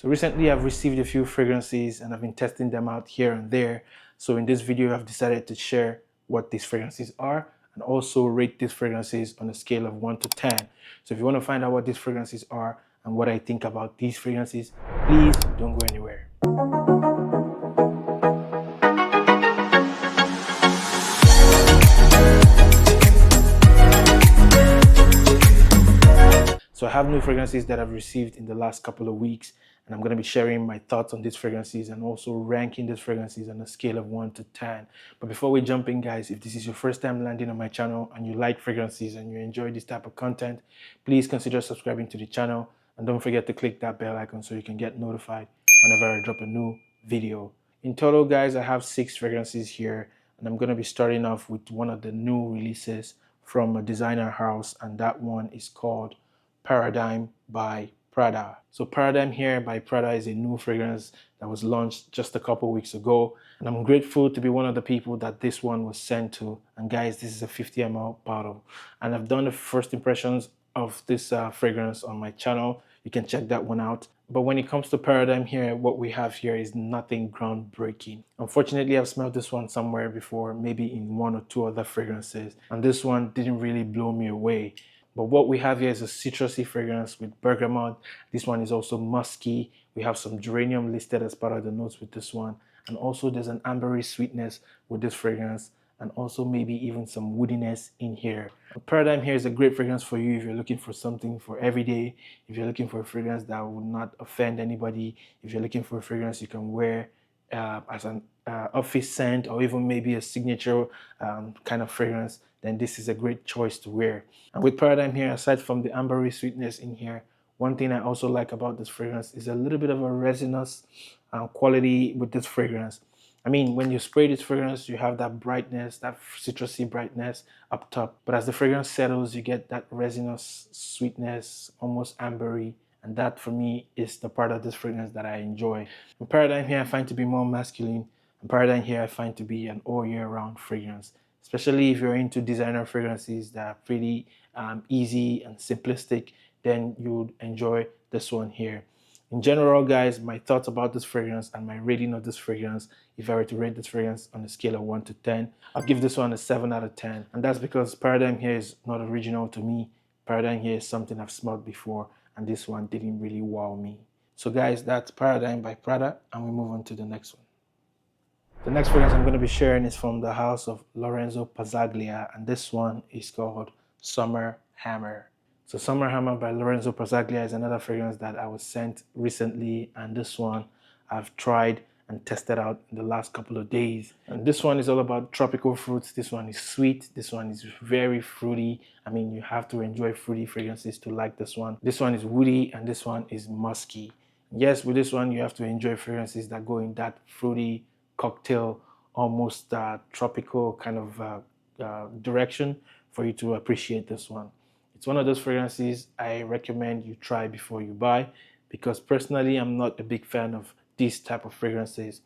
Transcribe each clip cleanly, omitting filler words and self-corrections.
So recently I've received a few fragrances and I've been testing them out here and there. So in this video I've decided to share what these fragrances are and also rate these fragrances on a scale of 1 to 10. So if you want to find out what these fragrances are and what I think about these fragrances, please don't go anywhere. So I have new fragrances that I've received in the last couple of weeks, and I'm going to be sharing my thoughts on these fragrances and also ranking these fragrances on a scale of 1 to 10. But before we jump in, guys, if this is your first time landing on my channel and you like fragrances and you enjoy this type of content, please consider subscribing to the channel and don't forget to click that bell icon so you can get notified whenever I drop a new video. In total, guys, I have 6 fragrances here, and I'm going to be starting off with one of the new releases from a designer house, and that one is called Paradigm by Prada. So Paradigm here by Prada is a new fragrance that was launched just a couple weeks ago, and I'm grateful to be one of the people that this one was sent to. And guys, this is a 50 ml bottle, and I've done the first impressions of this fragrance on my channel. You can check that one out. But when it comes to Paradigm here, what we have here is nothing groundbreaking. Unfortunately, I've smelled this one somewhere before, maybe in 1 or 2 other fragrances, and this one didn't really blow me away. But what we have here is a citrusy fragrance with bergamot. This one is also musky. We have some geranium listed as part of the notes with this one. And also there's an ambery sweetness with this fragrance, and also maybe even some woodiness in here. Paradigm here is a great fragrance for you if you're looking for something for every day, if you're looking for a fragrance that will not offend anybody, if you're looking for a fragrance you can wear as an office scent, or even maybe a signature kind of fragrance, then this is a great choice to wear. And with Paradigm here, aside from the ambery sweetness in here, one thing I also like about this fragrance is a little bit of a resinous quality with this fragrance. I mean, when you spray this fragrance, you have that brightness, that citrusy brightness up top. But as the fragrance settles, you get that resinous sweetness, almost ambery. And that for me is the part of this fragrance that I enjoy. And Paradigm here I find to be more masculine. And Paradigm here I find to be an all year round fragrance, especially if you're into designer fragrances that are pretty easy and simplistic, then you would enjoy this one here. In general, guys, my thoughts about this fragrance and my rating of this fragrance, if I were to rate this fragrance on a scale of 1 to 10, I'll give this one a 7 out of 10. And that's because Paradigm here is not original to me. Paradigm here is something I've smelled before, and this one didn't really wow me. So guys, that's Paradigm by Prada, and we move on to the next one. The next fragrance I'm going to be sharing is from the house of Lorenzo Pazzaglia, and this one is called Summer Hammer. So Summer Hammer by Lorenzo Pazzaglia is another fragrance that I was sent recently, and this one I've tried and tested out in the last couple of days. And this one is all about tropical fruits. This one is sweet. This one is very fruity. I mean, you have to enjoy fruity fragrances to like this one. This one is woody, and this one is musky. Yes, with this one, you have to enjoy fragrances that go in that fruity, cocktail, almost tropical kind of direction for you to appreciate this one. It's one of those fragrances I recommend you try before you buy, because personally I'm not a big fan of these type of fragrances.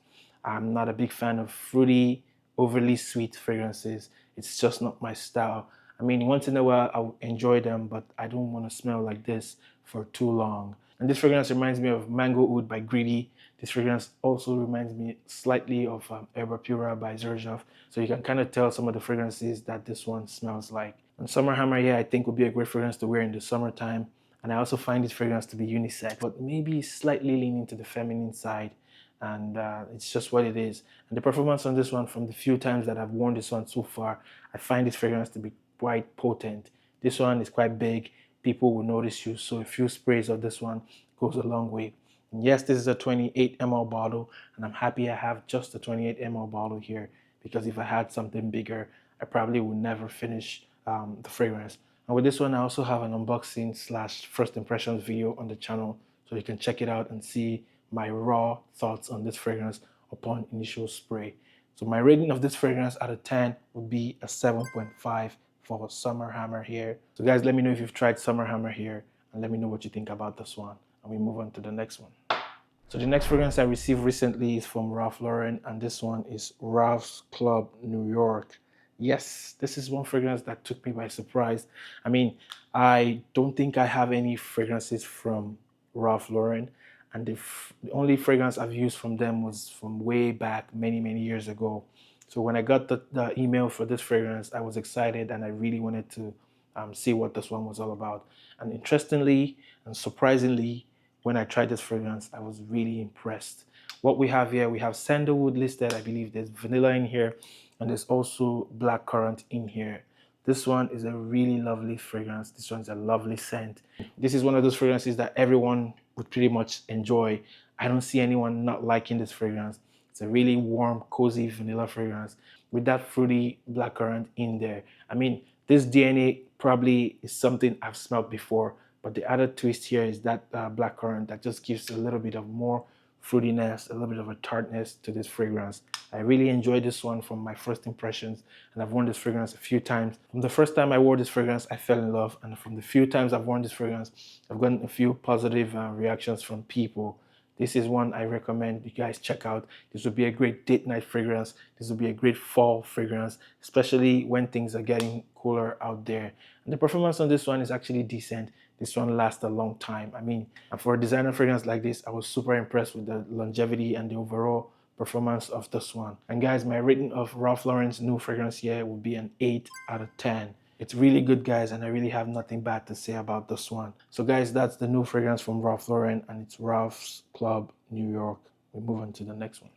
I'm not a big fan of fruity, overly sweet fragrances. It's just not my style. I mean, once in a while I'll enjoy them, but I don't want to smell like this for too long. And this fragrance reminds me of Mango Oud by Greedy. This fragrance also reminds me slightly of Erba Pura by Xerjoff. So you can kind of tell some of the fragrances that this one smells like. And Summer Hammer here I think would be a great fragrance to wear in the summertime. And I also find this fragrance to be unisex, but maybe slightly leaning to the feminine side. And it's just what it is. And the performance on this one, from the few times that I've worn this one so far, I find this fragrance to be quite potent. This one is quite big. People will notice you, so a few sprays of this one goes a long way. And yes, this is a 28 ml bottle, and I'm happy I have just a 28 ml bottle here, because if I had something bigger, I probably would never finish the fragrance. And with this one, I also have an unboxing / first impressions video on the channel, so you can check it out and see my raw thoughts on this fragrance upon initial spray. So my rating of this fragrance out of 10 would be a 7.5 for Summer Hammer here. So guys, let me know if you've tried Summer Hammer here, and let me know what you think about this one. And we move on to the next one. So the next fragrance I received recently is from Ralph Lauren, and this one is Ralph's Club New York. Yes, this is one fragrance that took me by surprise. I mean, I don't think I have any fragrances from Ralph Lauren, and the only fragrance I've used from them was from way back many years ago. So when I got the email for this fragrance, I was excited and I really wanted to see what this one was all about. And interestingly and surprisingly, when I tried this fragrance, I was really impressed. What we have here, we have sandalwood listed. I believe there's vanilla in here, and there's also blackcurrant in here. This one is a really lovely fragrance. This one's a lovely scent. This is one of those fragrances that everyone would pretty much enjoy. I don't see anyone not liking this fragrance. It's a really warm, cozy vanilla fragrance with that fruity blackcurrant in there. I mean, this DNA probably is something I've smelled before, but the other twist here is that blackcurrant that just gives a little bit of more fruitiness, a little bit of a tartness to this fragrance. I really enjoyed this one from my first impressions, and I've worn this fragrance a few times. From the first time I wore this fragrance, I fell in love, and from the few times I've worn this fragrance, I've gotten a few positive reactions from people. This is one I recommend you guys check out. This would be a great date night fragrance. This would be a great fall fragrance, especially when things are getting cooler out there. And the performance on this one is actually decent. This one lasts a long time. I mean, for a designer fragrance like this, I was super impressed with the longevity and the overall performance of this one. And guys, my rating of Ralph Lauren's new fragrance here would be an 8 out of 10. It's really good, guys, and I really have nothing bad to say about this one. So guys, that's the new fragrance from Ralph Lauren, and it's Ralph's Club New York. We move on to the next one.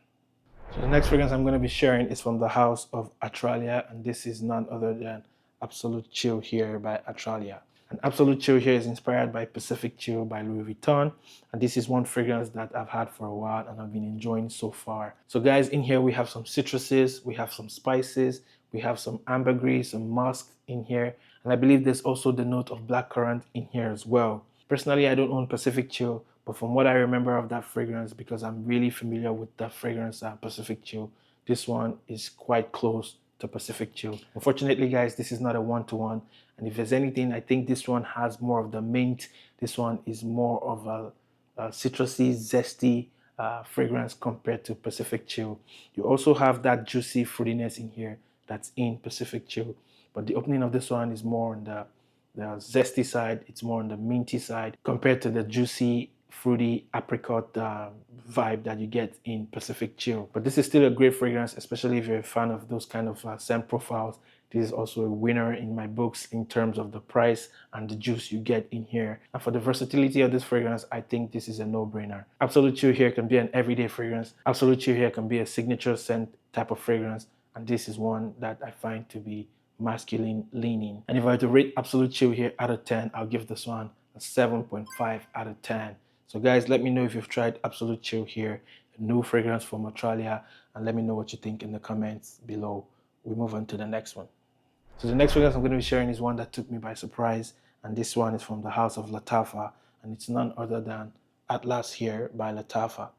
So the next fragrance I'm going to be sharing is from the house of Atralia, and this is none other than Absolute Chill here by Atralia. And Absolute Chill here is inspired by Pacific Chill by Louis Vuitton, and this is one fragrance that I've had for a while and I've been enjoying so far. So guys, in here we have some citruses, we have some spices, we have some ambergris, some musk in here, and I believe there's also the note of blackcurrant in here as well. Personally, I don't own Pacific Chill, but from what I remember of that fragrance, because I'm really familiar with that fragrance, Pacific Chill, this one is quite close to Pacific Chill. Unfortunately, guys, this is not a one-to-one. And if there's anything, I think this one has more of the mint. This one is more of a citrusy, zesty fragrance compared to Pacific Chill. You also have that juicy fruitiness in here that's in Pacific Chill. But the opening of this one is more on the zesty side. It's more on the minty side compared to the juicy, fruity apricot vibe that you get in Pacific Chill. But this is still a great fragrance, especially if you're a fan of those kind of scent profiles. This is also a winner in my books in terms of the price and the juice you get in here. And for the versatility of this fragrance, I think this is a no-brainer. Absolute Chill here can be an everyday fragrance. Absolute Chill here can be a signature scent type of fragrance. And this is one that I find to be masculine leaning. And if I were to rate Absolute Chill here out of 10, I'll give this one a 7.5 out of 10. So guys, let me know if you've tried Absolute Chill here, a new fragrance from Australia, and let me know what you think in the comments below. We move on to the next one. So the next fragrance I'm going to be sharing is one that took me by surprise, and this one is from the house of Lattafa, and it's none other than Atlas here by Lattafa.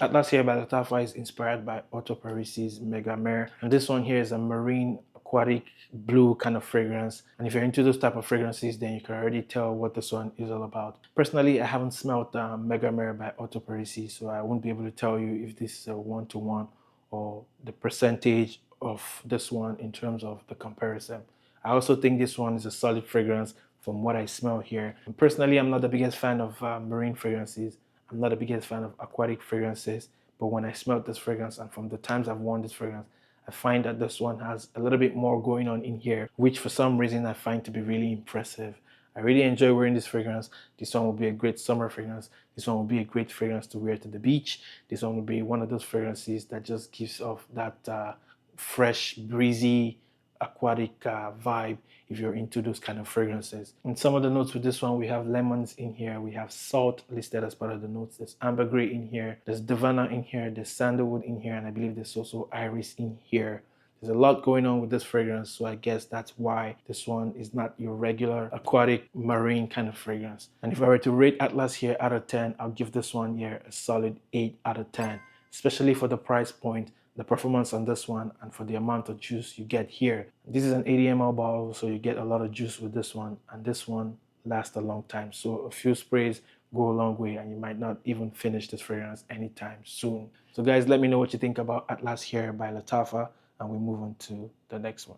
Atlas here by Lattafa is inspired by Otto Parisi's Mega Mer, and this one here is a marine aquatic blue kind of fragrance. And if you're into those type of fragrances, then you can already tell what this one is all about. Personally, I haven't smelled Mega Mer by Otto Parisi, so I won't be able to tell you if this is a one-to-one or the percentage of this one in terms of the comparison. I also think this one is a solid fragrance from what I smell here. And personally, I'm not the biggest fan of marine fragrances. I'm not the biggest fan of aquatic fragrances, but when I smelled this fragrance and from the times I've worn this fragrance, I find that this one has a little bit more going on in here, which for some reason I find to be really impressive. I really enjoy wearing this fragrance. This one will be a great summer fragrance. This one will be a great fragrance to wear to the beach. This one will be one of those fragrances that just gives off that fresh, breezy, aquatic vibe if you're into those kind of fragrances. And some of the notes with this one, we have lemons in here, we have salt listed as part of the notes, there's ambergris in here, there's davana in here, there's sandalwood in here, and I believe there's also iris in here. There's a lot going on with this fragrance, so I guess that's why this one is not your regular aquatic marine kind of fragrance. And if I were to rate Atlas here out of 10, I'll give this one here a solid 8 out of 10, especially for the price point, the performance on this one, and for the amount of juice you get here. This is an 80 ml bottle, so you get a lot of juice with this one, and this one lasts a long time. So a few sprays go a long way, and you might not even finish this fragrance anytime soon. So guys, let me know what you think about Atlas here by Lattafa, and we move on to the next one.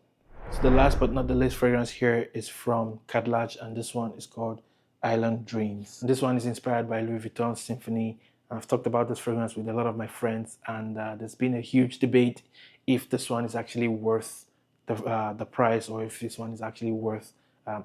So the last but not the least fragrance here is from Cadlage, and this one is called Island Dreams. This one is inspired by Louis Vuitton's Symphony. I've talked about this fragrance with a lot of my friends, and there's been a huge debate if this one is actually worth the price, or if this one is actually worth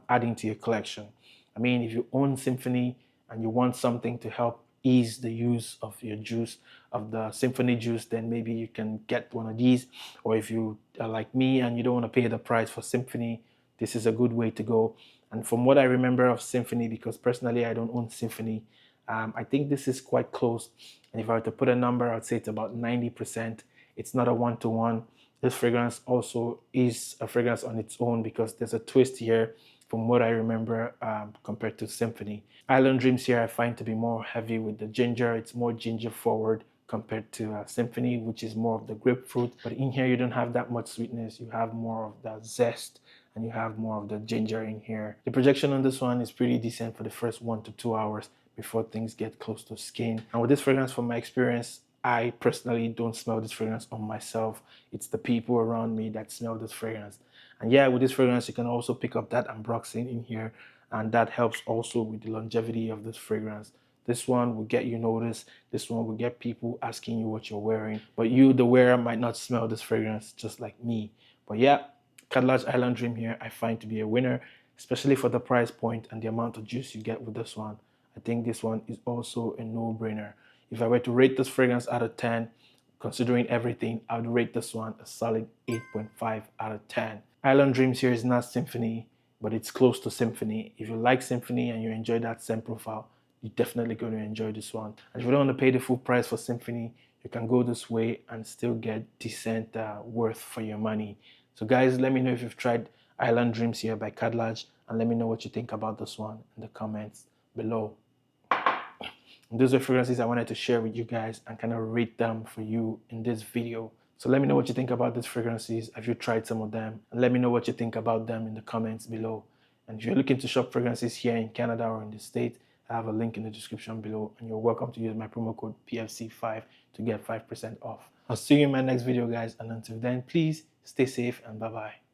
adding to your collection. I mean, if you own Symphony and you want something to help ease the use of your juice, of the Symphony juice, then maybe you can get one of these. Or if you are like me and you don't want to pay the price for Symphony, this is a good way to go. And from what I remember of Symphony, because personally I don't own Symphony, I think this is quite close. And if I were to put a number, I'd say it's about 90%. It's not a one-to-one. This fragrance also is a fragrance on its own because there's a twist here from what I remember compared to Symphony. Island Dreams here I find to be more heavy with the ginger. It's more ginger forward compared to Symphony, which is more of the grapefruit. But in here, you don't have that much sweetness. You have more of the zest and you have more of the ginger in here. The projection on this one is pretty decent for the first 1 to 2 hours before things get close to skin. And with this fragrance, from my experience, I personally don't smell this fragrance on myself. It's the people around me that smell this fragrance. And yeah, with this fragrance, you can also pick up that ambroxan in here, and that helps also with the longevity of this fragrance. This one will get you noticed. This one will get people asking you what you're wearing. But you, the wearer, might not smell this fragrance just like me. But yeah, Cadillac Island Dream here I find to be a winner, especially for the price point and the amount of juice you get with this one. I think this one is also a no-brainer. If I were to rate this fragrance out of 10, considering everything, I would rate this one a solid 8.5 out of 10. Island Dreams here is not Symphony, but it's close to Symphony. If you like Symphony and you enjoy that scent profile, you're definitely going to enjoy this one. And if you don't want to pay the full price for Symphony, you can go this way and still get decent worth for your money. So guys, let me know if you've tried Island Dreams here by Cadillac, and let me know what you think about this one in the comments below. And those are fragrances I wanted to share with you guys and kind of rate them for you in this video. So let me know what you think about these fragrances. Have you tried some of them? And let me know what you think about them in the comments below. And if you're looking to shop fragrances here in Canada or in the States, I have a link in the description below, and you're welcome to use my promo code PFC5 to get 5% off. I'll see you in my next video, guys, and until then, please stay safe and bye-bye.